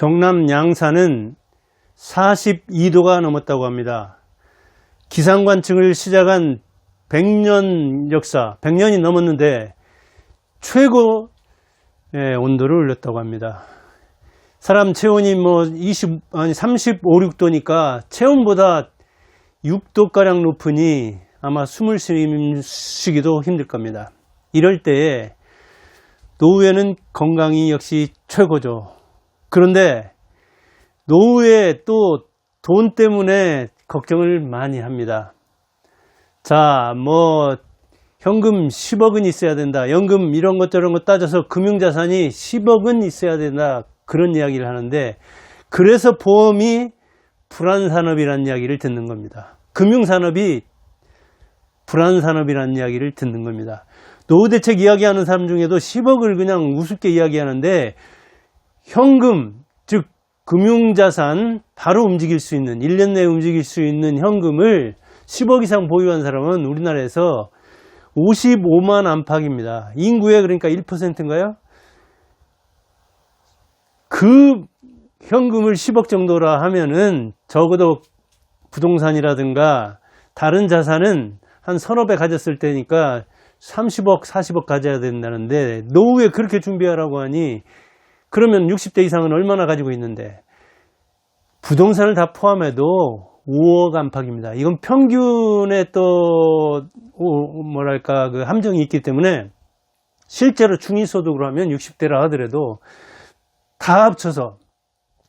경남 양산은 42도가 넘었다고 합니다. 기상관측을 시작한 100년 역사, 100년이 넘었는데 최고 온도를 올렸다고 합니다. 사람 체온이 35, 6도니까 체온보다 6도가량 높으니 아마 숨을 쉬기도 힘들 겁니다. 이럴 때에 노후에는 건강이 역시 최고죠. 그런데 노후에 또 돈 때문에 걱정을 많이 합니다. 자, 현금 10억은 있어야 된다. 연금 이런 것 저런 것 따져서 금융자산이 10억은 있어야 된다. 그런 이야기를 하는데, 그래서 보험이 불안산업이라는 이야기를 듣는 겁니다. 금융산업이 불안산업이라는 이야기를 듣는 겁니다. 노후대책 이야기하는 사람 중에도 10억을 그냥 우습게 이야기하는데, 현금, 즉 금융자산 바로 움직일 수 있는, 1년 내에 움직일 수 있는 현금을 10억 이상 보유한 사람은 우리나라에서 55만 안팎입니다. 인구의 그러니까 1%인가요? 그 현금을 10억 정도라 하면은 적어도 부동산이라든가 다른 자산은 한 서너 배 가졌을 때니까 30억, 40억 가져야 된다는데, 노후에 그렇게 준비하라고 하니 그러면 60대 이상은 얼마나 가지고 있는데, 부동산을 다 포함해도 5억 안팎입니다. 이건 평균에 또 그 함정이 있기 때문에 실제로 중위소득으로 하면 60대라 하더라도 다 합쳐서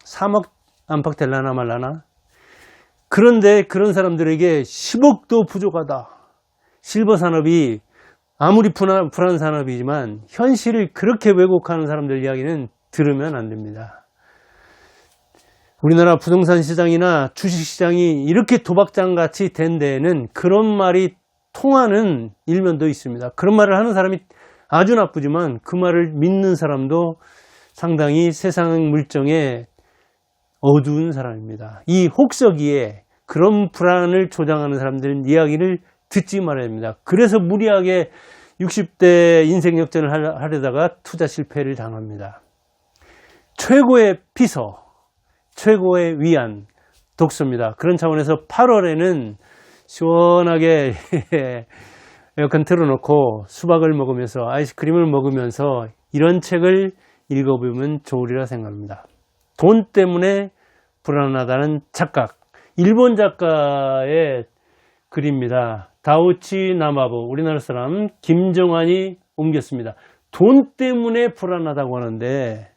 3억 안팎 될라나 말라나. 그런데 그런 사람들에게 10억도 부족하다. 실버 산업이 아무리 불안 산업이지만 현실을 그렇게 왜곡하는 사람들 이야기는 들으면 안 됩니다. 우리나라 부동산 시장이나 주식 시장이 이렇게 도박장 같이 된 데에는 그런 말이 통하는 일면도 있습니다. 그런 말을 하는 사람이 아주 나쁘지만 그 말을 믿는 사람도 상당히 세상 물정에 어두운 사람입니다. 이 혹서기에 그런 불안을 조장하는 사람들은 이야기를 듣지 말아야 합니다. 그래서 무리하게 60대 인생 역전을 하려다가 투자 실패를 당합니다. 최고의 피서, 최고의 위안, 독서입니다. 그런 차원에서 8월에는 시원하게 에어컨 틀어놓고 수박을 먹으면서 아이스크림을 먹으면서 이런 책을 읽어보면 좋으리라 생각합니다. 돈 때문에 불안하다는 착각. 일본 작가의 글입니다. 다우치 나마부, 우리나라 사람 김정환이 옮겼습니다. 돈 때문에 불안하다고 하는데,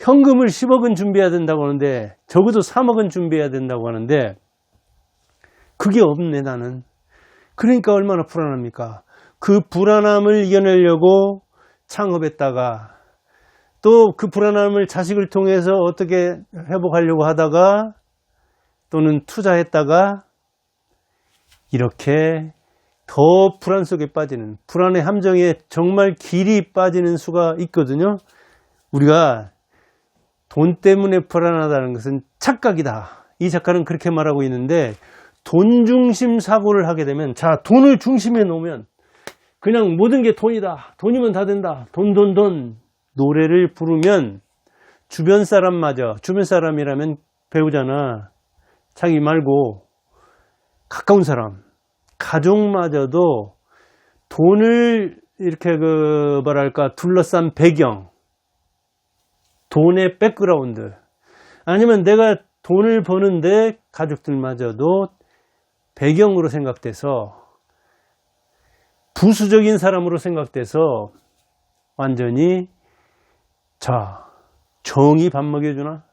현금을 10억은 준비해야 된다고 하는데, 적어도 3억은 준비해야 된다고 하는데, 그게 없네 나는. 그러니까 얼마나 불안합니까? 그 불안함을 이겨내려고 창업했다가, 또 그 불안함을 자식을 통해서 어떻게 회복하려고 하다가, 또는 투자했다가, 이렇게 더 불안 속에 빠지는, 불안의 함정에 정말 길이 빠지는 수가 있거든요. 우리가 돈 때문에 불안하다는 것은 착각이다. 이 작가는 그렇게 말하고 있는데, 돈 중심 사고를 하게 되면, 자, 돈을 중심에 놓으면 그냥 모든 게 돈이다. 돈이면 다 된다. 돈, 돈, 돈. 노래를 부르면 주변 사람마저, 주변 사람이라면 배우자나 자기 말고 가까운 사람, 가족마저도 돈을 이렇게 둘러싼 배경, 돈의 백그라운드, 아니면 내가 돈을 버는데 가족들마저도 배경으로 생각돼서, 부수적인 사람으로 생각돼서 완전히, 자, 정이 밥 먹여주나?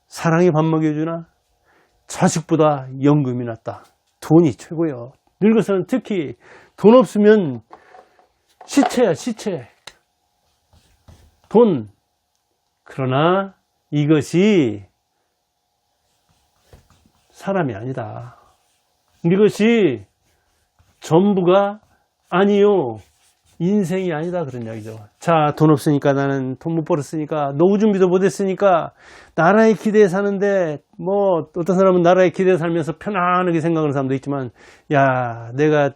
사랑이 밥 먹여주나? 자식보다 연금이 낫다. 돈이 최고예요. 늙어서는 특히 돈 없으면 시체야, 시체. 돈. 그러나 이것이 사람이 아니다. 이것이 전부가 아니요. 인생이 아니다. 그런 이야기죠. 자, 돈 없으니까, 나는 돈 못 벌었으니까, 노후 준비도 못 했으니까, 나라의 기대에 사는데, 어떤 사람은 나라의 기대에 살면서 편안하게 생각하는 사람도 있지만, 야, 내가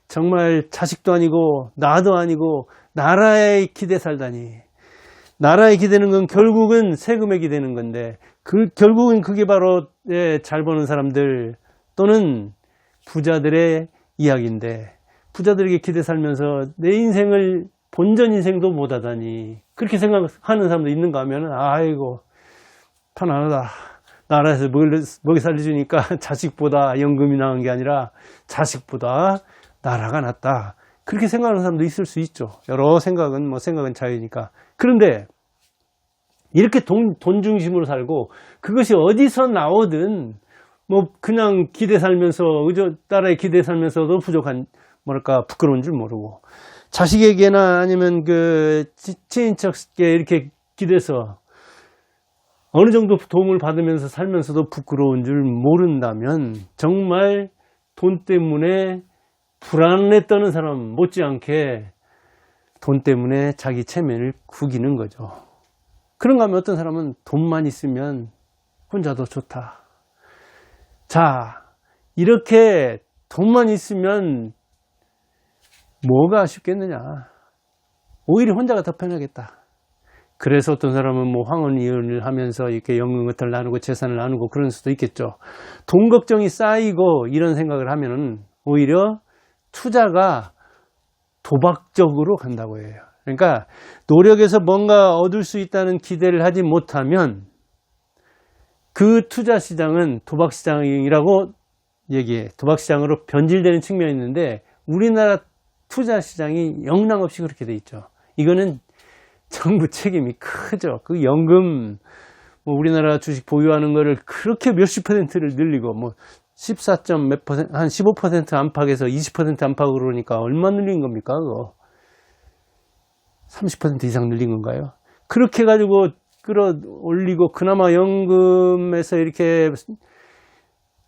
정말 자식도 아니고, 나도 아니고, 나라의 기대에 살다니. 나라에 기대는 건 결국은 세금에 기대는 건데, 결국은 그게 바로, 잘 버는 사람들 또는 부자들의 이야기인데, 부자들에게 기대 살면서 내 인생을 본전 인생도 못 하다니, 그렇게 생각하는 사람도 있는가 하면은, 아이고, 편안하다. 나라에서 먹이 살려주니까 자식보다 연금이 나은 게 아니라 자식보다 나라가 낫다. 그렇게 생각하는 사람도 있을 수 있죠. 여러 생각은, 생각은 자유니까. 그런데, 이렇게 돈 중심으로 살고, 그것이 어디서 나오든, 그냥 기대 살면서, 나라에 기대 살면서도 부끄러운 줄 모르고, 자식에게나 아니면 친인척에 이렇게 기대서, 어느 정도 도움을 받으면서 살면서도 부끄러운 줄 모른다면, 정말 돈 때문에 불안에 떠는 사람 못지않게 돈 때문에 자기 체면을 구기는 거죠. 그런가 하면 어떤 사람은 돈만 있으면 혼자도 좋다. 자, 이렇게 돈만 있으면 뭐가 아쉽겠느냐. 오히려 혼자가 더 편하겠다. 그래서 어떤 사람은 황혼이혼을 하면서 이렇게 연금 같은 걸 나누고 재산을 나누고 그런 수도 있겠죠. 돈 걱정이 쌓이고 이런 생각을 하면은 오히려 투자가 도박적으로 간다고 해요. 그러니까 노력해서 뭔가 얻을 수 있다는 기대를 하지 못하면 그 투자 시장은 도박 시장이라고 얘기해. 도박 시장으로 변질되는 측면이 있는데 우리나라 투자 시장이 영락없이 그렇게 돼 있죠. 이거는 정부 책임이 크죠. 그 연금, 우리나라 주식 보유하는 거를 그렇게 몇십 %를 늘리고, 14점 몇 %, 한 15% 안팎에서 20% 안팎으로 그러니까 얼마 늘린 겁니까, 그거? 30% 이상 늘린 건가요? 그렇게 해가지고 끌어올리고, 그나마 연금에서 이렇게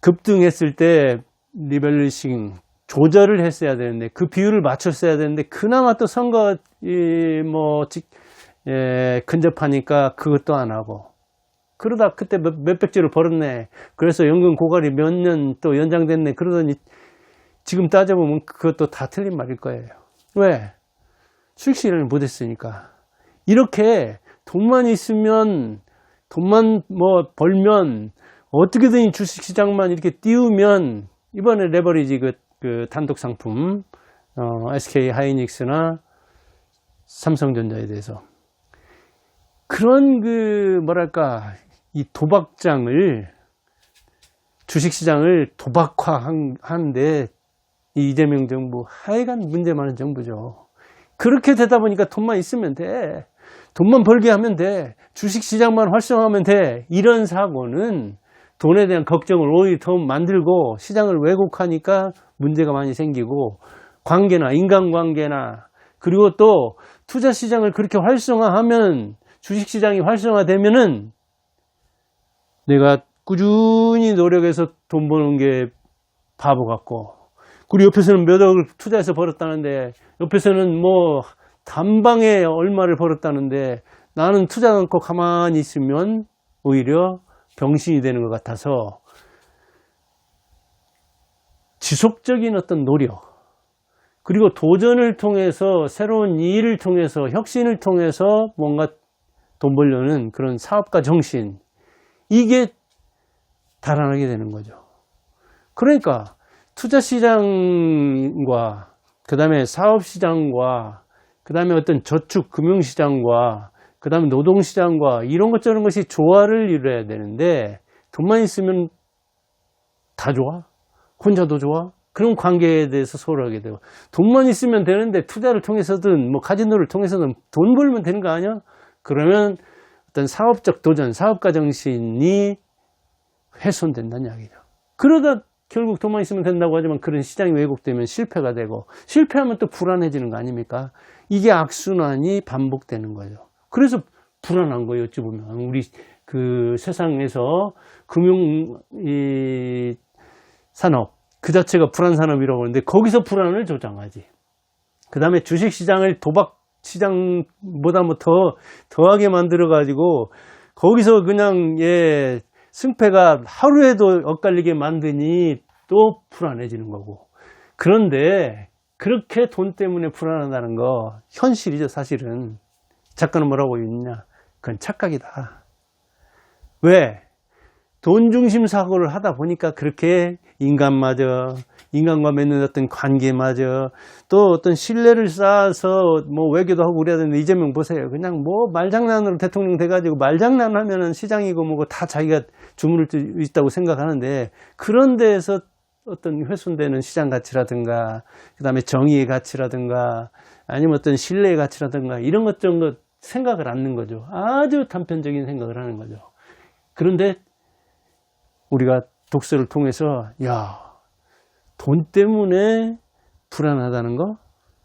급등했을 때, 리밸런싱, 조절을 했어야 되는데, 그 비율을 맞췄어야 되는데, 그나마 또 선거, 근접하니까 그것도 안 하고. 그러다 그때 몇백조를 벌었네. 그래서 연금 고갈이 몇 년 또 연장됐네. 그러더니 지금 따져보면 그것도 다 틀린 말일 거예요. 왜? 수익 실현을 못했으니까. 이렇게 돈만 있으면, 돈만 벌면, 어떻게든 주식시장만 이렇게 띄우면, 이번에 레버리지 그 단독 상품, SK 하이닉스나 삼성전자에 대해서. 그런 이 도박장을, 주식시장을 도박화하는데 이 이재명 정부 하여간 문제 많은 정부죠. 그렇게 되다 보니까 돈만 있으면 돼. 돈만 벌게 하면 돼. 주식시장만 활성화하면 돼. 이런 사고는 돈에 대한 걱정을 오히려 더 만들고 시장을 왜곡하니까 문제가 많이 생기고 관계나 인간관계나 그리고 또 투자시장을 그렇게 활성화하면 주식시장이 활성화되면은 내가 꾸준히 노력해서 돈 버는 게 바보 같고 그리고 옆에서는 몇 억을 투자해서 벌었다는데 옆에서는 단방에 얼마를 벌었다는데 나는 투자 않고 가만히 있으면 오히려 병신이 되는 것 같아서 지속적인 어떤 노력 그리고 도전을 통해서 새로운 일을 통해서 혁신을 통해서 뭔가 돈 벌려는 그런 사업가 정신 이게 달아나게 되는 거죠. 그러니까 투자시장과 그 다음에 사업시장과 그 다음에 어떤 저축 금융시장과 그 다음에 노동시장과 이런 것 저런 것이 조화를 이루어야 되는데 돈만 있으면 다 좋아? 혼자도 좋아? 그런 관계에 대해서 소홀하게 되고 돈만 있으면 되는데 투자를 통해서든 카지노를 통해서든 돈 벌면 되는 거 아니야? 그러면 어떤 사업적 도전, 사업가 정신이 훼손된다는 이야기죠. 그러다 결국 돈만 있으면 된다고 하지만 그런 시장이 왜곡되면 실패가 되고 실패하면 또 불안해지는 거 아닙니까? 이게 악순환이 반복되는 거죠. 그래서 불안한 거예요. 어찌 보면 우리 그 세상에서 금융 산업 그 자체가 불안 산업이라고 하는데 거기서 불안을 조장하지. 그 다음에 주식시장을 도박 시장보다 더하게 만들어가지고 거기서 그냥 승패가 하루에도 엇갈리게 만드니 또 불안해지는 거고. 그런데 그렇게 돈 때문에 불안하다는 거 현실이죠, 사실은. 작가는 뭐라고 있느냐? 그건 착각이다. 왜? 돈 중심 사고를 하다 보니까 그렇게 인간마저, 인간과 맺는 어떤 관계마저, 또 어떤 신뢰를 쌓아서 뭐 외교도 하고 그래야 되는데, 이재명 보세요. 그냥 뭐 말장난으로 대통령 돼가지고 말장난 하면은 시장이고 뭐고 다 자기가 주문을 있다고 생각하는데, 그런 데에서 어떤 훼손되는 시장 가치라든가, 그 다음에 정의의 가치라든가, 아니면 어떤 신뢰의 가치라든가, 이런 것 저런 것 생각을 않는 거죠. 아주 단편적인 생각을 하는 거죠. 그런데 우리가 독서를 통해서, 야, 돈 때문에 불안하다는 거?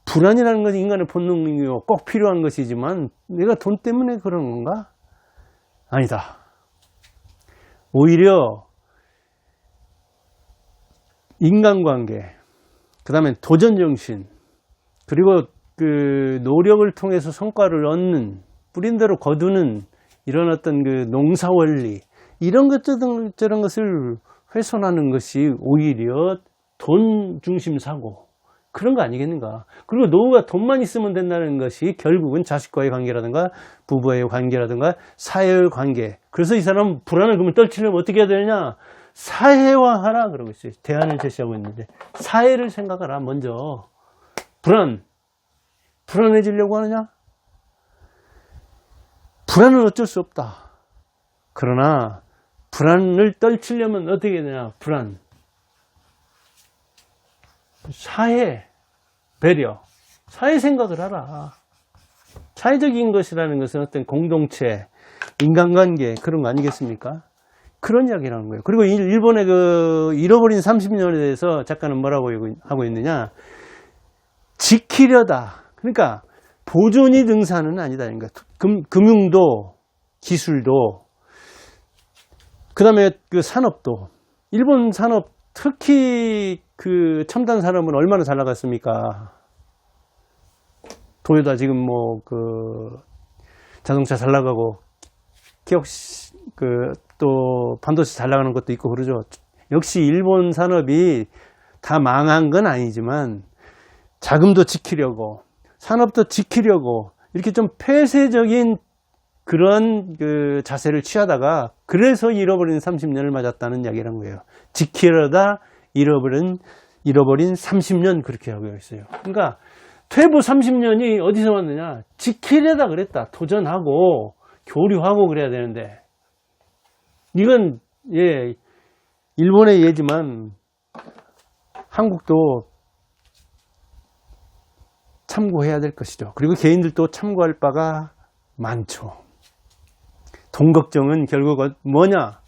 불안이라는 것이 인간의 본능이고 꼭 필요한 것이지만 내가 돈 때문에 그런 건가? 아니다. 오히려 인간관계, 그 다음에 도전정신, 그리고 그 노력을 통해서 성과를 얻는, 뿌린 대로 거두는 이런 어떤 그 농사원리, 이런 것 저런 것을 훼손하는 것이 오히려 돈 중심 사고, 그런 거 아니겠는가. 그리고 노후가 돈만 있으면 된다는 것이 결국은 자식과의 관계라든가 부부의 관계라든가 사회의 관계. 그래서 이 사람은 불안을 그러면 떨치려면 어떻게 해야 되느냐? 사회화하라 그러고 있어요. 대안을 제시하고 있는데, 사회를 생각하라. 먼저 불안해지려고 하느냐? 불안은 어쩔 수 없다. 그러나 불안을 떨치려면 어떻게 해야 되냐? 사회, 배려, 사회 생각을 하라. 사회적인 것이라는 것은 어떤 공동체, 인간관계, 그런 거 아니겠습니까? 그런 이야기라는 거예요. 그리고 일본의 그 잃어버린 30년에 대해서 작가는 뭐라고 하고 있느냐? 지키려다. 그러니까 보존이 능사는 아니다. 그러니까 금융도, 기술도, 그 다음에 그 산업도, 일본 산업, 특히 그 첨단 산업은 얼마나 잘 나갔습니까? 도요타 지금 뭐 그 자동차 잘 나가고, 기억 그 또 반도체 잘 나가는 것도 있고 그러죠. 역시 일본 산업이 다 망한 건 아니지만 자금도 지키려고, 산업도 지키려고 이렇게 좀 폐쇄적인 그런 그 자세를 취하다가, 그래서 잃어버린 30년을 맞았다는 이야기란 거예요. 지키려다 잃어버린 30년, 그렇게 하고 있어요. 그러니까 퇴보 30년이 어디서 왔느냐? 지키려다 그랬다. 도전하고 교류하고 그래야 되는데, 이건 예, 일본의 예지만 한국도 참고해야 될 것이죠. 그리고 개인들도 참고할 바가 많죠. 돈 걱정은 결국 뭐냐?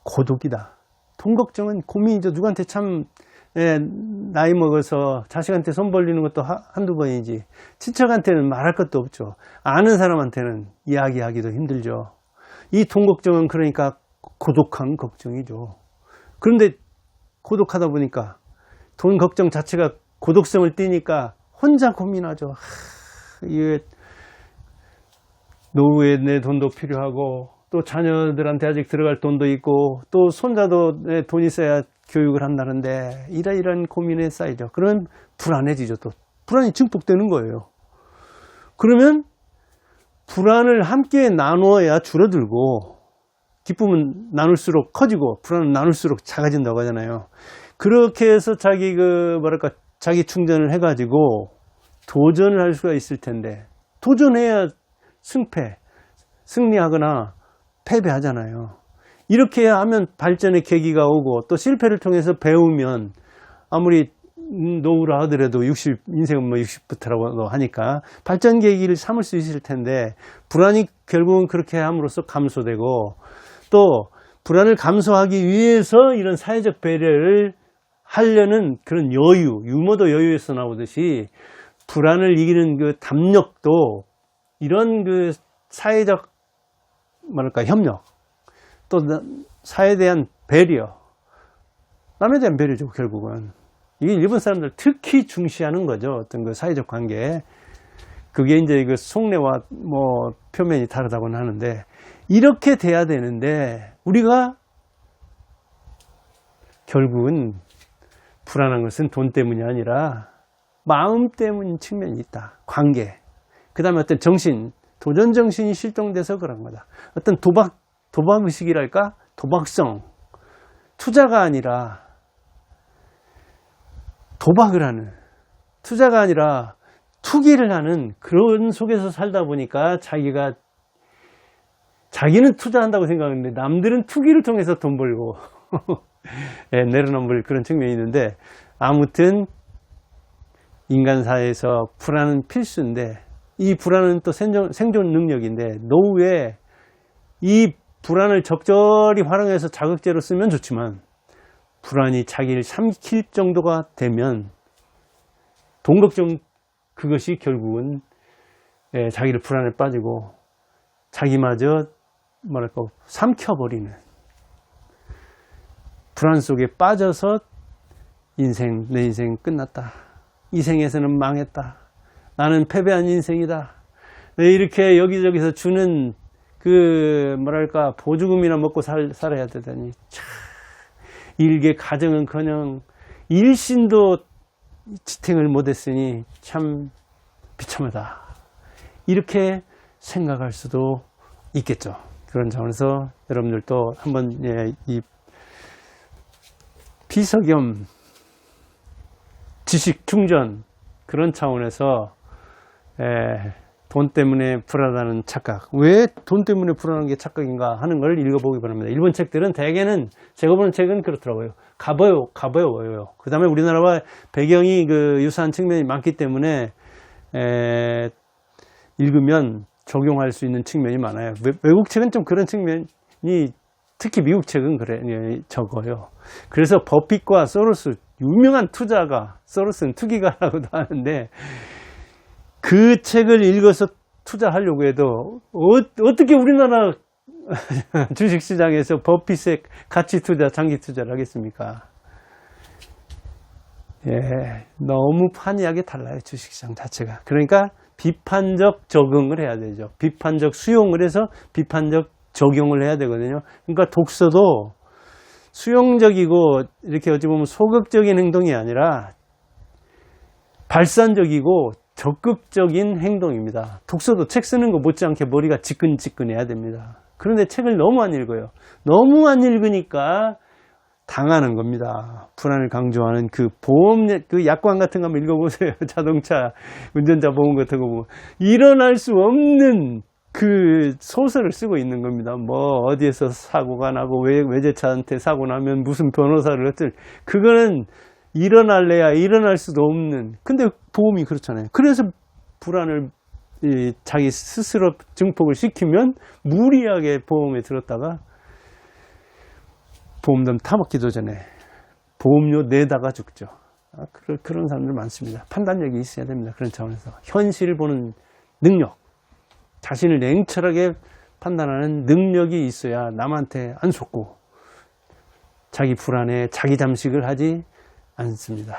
고독이다. 돈 걱정은 고민이죠. 누구한테 참 나이 먹어서 자식한테 손 벌리는 것도 한두 번이지, 친척한테는 말할 것도 없죠. 아는 사람한테는 이야기하기도 힘들죠. 이 돈 걱정은 그러니까 고독한 걱정이죠. 그런데 고독하다 보니까 돈 걱정 자체가 고독성을 띠니까 혼자 고민하죠. 이게 노후에 내 돈도 필요하고, 또 자녀들한테 아직 들어갈 돈도 있고, 또 손자도 내 돈 있어야 교육을 한다는데, 이런 고민에 쌓이죠. 그러면 불안해지죠. 또 불안이 증폭되는 거예요. 그러면 불안을 함께 나누어야 줄어들고, 기쁨은 나눌수록 커지고 불안은 나눌수록 작아진다고 하잖아요. 그렇게 해서 자기 충전을 해가지고 도전을 할 수가 있을 텐데, 도전해야 승리하거나 패배하잖아요. 이렇게 하면 발전의 계기가 오고, 또 실패를 통해서 배우면, 아무리 노후라 하더라도 인생은 뭐 60부터라고 하니까 발전 계기를 삼을 수 있을 텐데, 불안이 결국은 그렇게 함으로써 감소되고, 또 불안을 감소하기 위해서 이런 사회적 배려를 하려는 그런 유머도 여유에서 나오듯이, 불안을 이기는 그 담력도 이런 그 사회적 협력, 또 사회에 대한 배려, 남에 대한 배려죠. 결국은 이게 일본 사람들 특히 중시하는 거죠. 어떤 그 사회적 관계. 그게 이제 그 속내와 뭐 표면이 다르다고는 하는데, 이렇게 돼야 되는데, 우리가 결국은 불안한 것은 돈 때문이 아니라 마음 때문인 측면이 있다. 관계. 그 다음에 어떤 도전 정신이 실종돼서 그런 거다. 어떤 도박의식이랄까? 도박성. 투자가 아니라 도박을 하는, 투자가 아니라 투기를 하는 그런 속에서 살다 보니까 자기는 투자한다고 생각하는데 남들은 투기를 통해서 돈 벌고 예, 내려놓을 그런 측면이 있는데, 아무튼 인간사회에서 불안은 필수인데, 이 불안은 또 생존 능력인데, 노후에 이 불안을 적절히 활용해서 자극제로 쓰면 좋지만, 불안이 자기를 삼킬 정도가 되면 돈 걱정, 그것이 결국은 자기를 불안에 빠지고 자기마저 뭐랄까 삼켜버리는, 불안 속에 빠져서 내 인생 끝났다, 이 생에서는 망했다, 나는 패배한 인생이다, 이렇게 여기저기서 주는 그 뭐랄까 보조금이나 먹고 살아야 되다니, 참 일개 가정은커녕 일신도 지탱을 못했으니 참 비참하다, 이렇게 생각할 수도 있겠죠. 그런 차원에서 여러분들도 한번 이 비석염 지식 충전, 그런 차원에서 돈 때문에 불안하는 착각, 왜 돈 때문에 불안한 게 착각인가 하는 걸 읽어보기 바랍니다. 일본 책들은 대개는, 제가 보는 책은 그렇더라고요. 가벼워요. 그 다음에 우리나라와 배경이 유사한 측면이 많기 때문에 읽으면 적용할 수 있는 측면이 많아요. 외국 책은 좀 그런 측면이, 특히 미국 책은 적어요. 그래서 버핏과 소로스, 유명한 투자가, 소로스는 투기가라고도 하는데, 그 책을 읽어서 투자하려고 해도 어떻게 우리나라 주식시장에서 버핏의 가치 투자, 장기 투자를 하겠습니까? 예, 너무 판이하게 달라요, 주식시장 자체가. 그러니까 비판적 적응을 해야 되죠. 비판적 수용을 해서 비판적 적용을 해야 되거든요. 그러니까 독서도 수용적이고 이렇게 어찌 보면 소극적인 행동이 아니라 발산적이고 적극적인 행동입니다. 독서도 책 쓰는 거 못지않게 머리가 지끈지끈해야 됩니다. 그런데 책을 너무 안 읽어요. 너무 안 읽으니까 당하는 겁니다. 불안을 강조하는 그 보험, 그 약관 같은 거 한번 읽어보세요. 자동차 운전자 보험 같은 거 보면 일어날 수 없는 그 소설을 쓰고 있는 겁니다. 뭐 어디에서 사고가 나고 외제차한테 사고 나면 무슨 변호사를 그거는 일어날래야 일어날 수도 없는. 근데 보험이 그렇잖아요. 그래서 불안을 자기 스스로 증폭을 시키면 무리하게 보험에 들었다가 보험금 타먹기도 전에 보험료 내다가 죽죠. 그런 사람들 많습니다. 판단력이 있어야 됩니다. 그런 차원에서 현실을 보는 능력, 자신을 냉철하게 판단하는 능력이 있어야 남한테 안 속고 자기 불안에 자기 잠식을 하지 않습니다.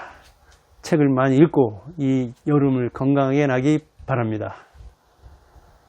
책을 많이 읽고 이 여름을 건강하게 나기 바랍니다.